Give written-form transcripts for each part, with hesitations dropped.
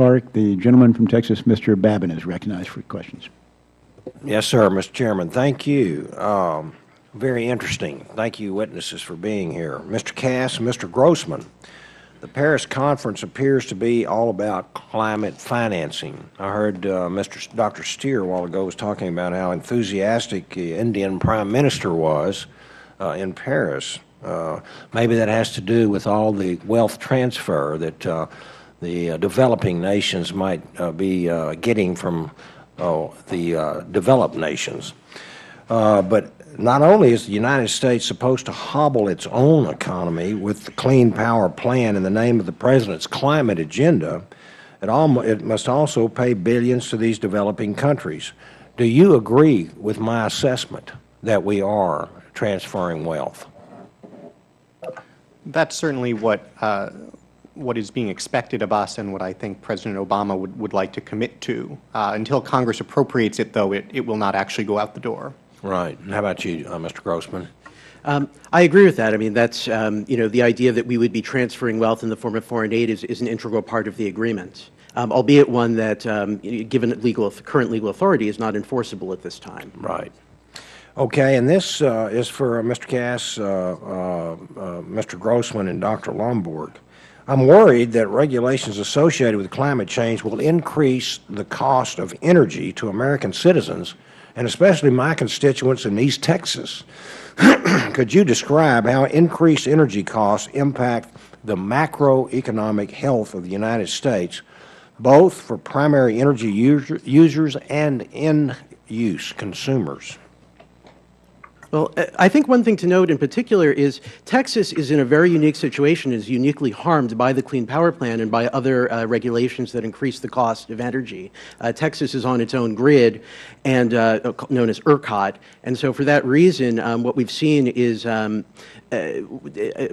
Clark. The gentleman from Texas, Mr. Babin, is recognized for questions. Yes, sir, Mr. Chairman. Thank you. Very interesting. Thank you, witnesses, for being here. Mr. Cass, Mr. Grossman, the Paris conference appears to be all about climate financing. I heard Dr. Steer a while ago was talking about how enthusiastic the Indian Prime Minister was in Paris. Maybe that has to do with all the wealth transfer that the developing nations might be getting from the developed nations. But not only is the United States supposed to hobble its own economy with the Clean Power Plan in the name of the President's climate agenda, it must also pay billions to these developing countries. Do you agree with my assessment that we are transferring wealth? That's certainly what is being expected of us and what I think President Obama would like to commit to. Until Congress appropriates it, though, it will not actually go out the door. Right. And how about you, Mr. Grossman? I agree with that. I mean, that's, the idea that we would be transferring wealth in the form of foreign aid is an integral part of the agreement, albeit one that, given current legal authority, is not enforceable at this time. Right. Okay, and this is for Mr. Cass, Mr. Grossman, and Dr. Lomborg. I'm worried that regulations associated with climate change will increase the cost of energy to American citizens, and especially my constituents in East Texas. Could you describe how increased energy costs impact the macroeconomic health of the United States, both for primary energy users and end-use consumers? Well, I think one thing to note in particular is Texas is in a very unique situation, is uniquely harmed by the Clean Power Plan and by other regulations that increase the cost of energy. Texas is on its own grid, and known as ERCOT, and so for that reason, what we've seen is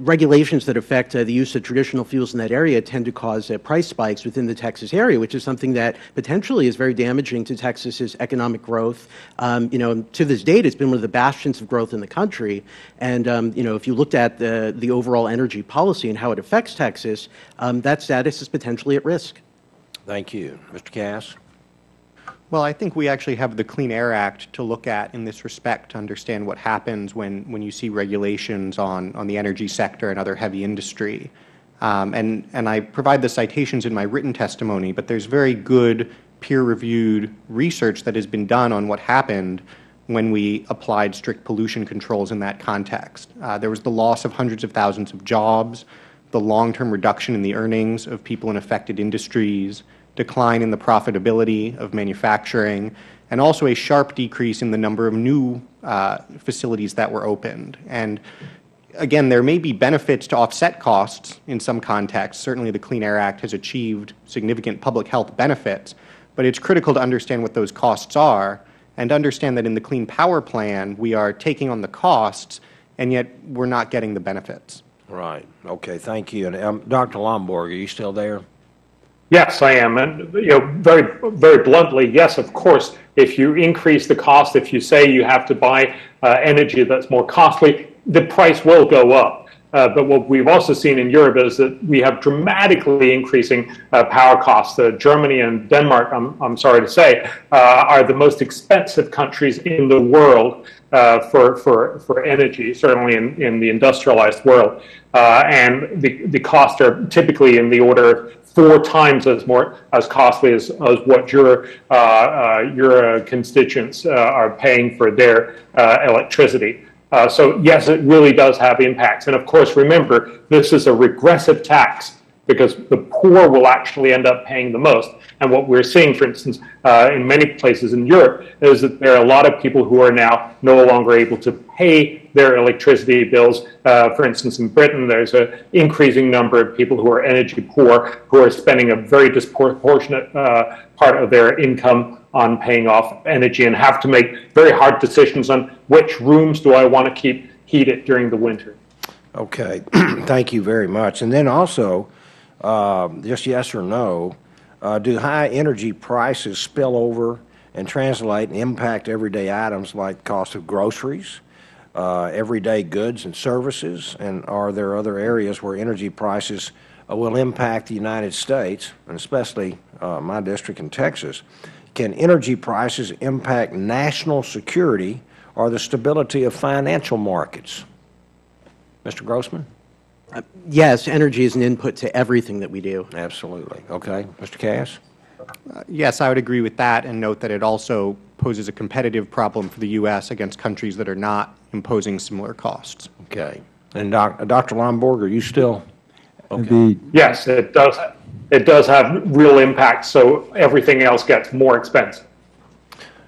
regulations that affect the use of traditional fuels in that area tend to cause price spikes within the Texas area, which is something that potentially is very damaging to Texas's economic growth. To this date, it's been one of the bastions of growth in the country, and if you looked at the overall energy policy and how it affects Texas, that status is potentially at risk. Thank you. Mr. Cass? Well, I think we actually have the Clean Air Act to look at in this respect to understand what happens when you see regulations on the energy sector and other heavy industry. And I provide the citations in my written testimony, but there's very good peer-reviewed research that has been done on what happened when we applied strict pollution controls in that context. There was the loss of hundreds of thousands of jobs, the long-term reduction in the earnings of people in affected industries, decline in the profitability of manufacturing, and also a sharp decrease in the number of new facilities that were opened. And again, there may be benefits to offset costs in some contexts. Certainly the Clean Air Act has achieved significant public health benefits, but it's critical to understand what those costs are and understand that in the Clean Power Plan, we are taking on the costs, and yet we're not getting the benefits. Right. Okay, thank you. And Dr. Lomborg, are you still there? Yes, I am. And very, very bluntly, yes, of course, if you increase the cost, if you say you have to buy energy that's more costly, the price will go up. But what we've also seen in Europe is that we have dramatically increasing power costs. Germany and Denmark, I'm sorry to say, are the most expensive countries in the world for energy, certainly in the industrialized world. And the costs are typically in the order of 4 times as costly as what your constituents are paying for their electricity. So yes, it really does have impacts. And of course, remember, this is a regressive tax because the poor will actually end up paying the most. And what we're seeing, for instance, in many places in Europe, is that there are a lot of people who are now no longer able to pay their electricity bills. For instance, in Britain, there's an increasing number of people who are energy poor, who are spending a very disproportionate part of their income on paying off energy and have to make very hard decisions on which rooms do I want to keep heated during the winter. Okay, thank you very much. And then also, just yes or no, do high energy prices spill over and translate and impact everyday items like cost of groceries, everyday goods and services? And are there other areas where energy prices will impact the United States, and especially my district in Texas, can energy prices impact national security or the stability of financial markets? Mr. Grossman? Yes, energy is an input to everything that we do. Absolutely. Okay. Mr. Cass? Yes, I would agree with that, and note that it also poses a competitive problem for the U.S. against countries that are not imposing similar costs. Okay. And Dr. Lomborg, are you still? Okay. Yes, it does. It does have real impact, so everything else gets more expensive.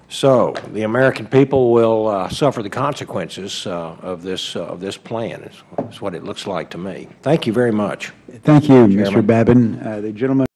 So the American people will suffer the consequences of this plan, is what it looks like to me. Thank you very much. Thank you, Chairman. Mr. Babin. The gentleman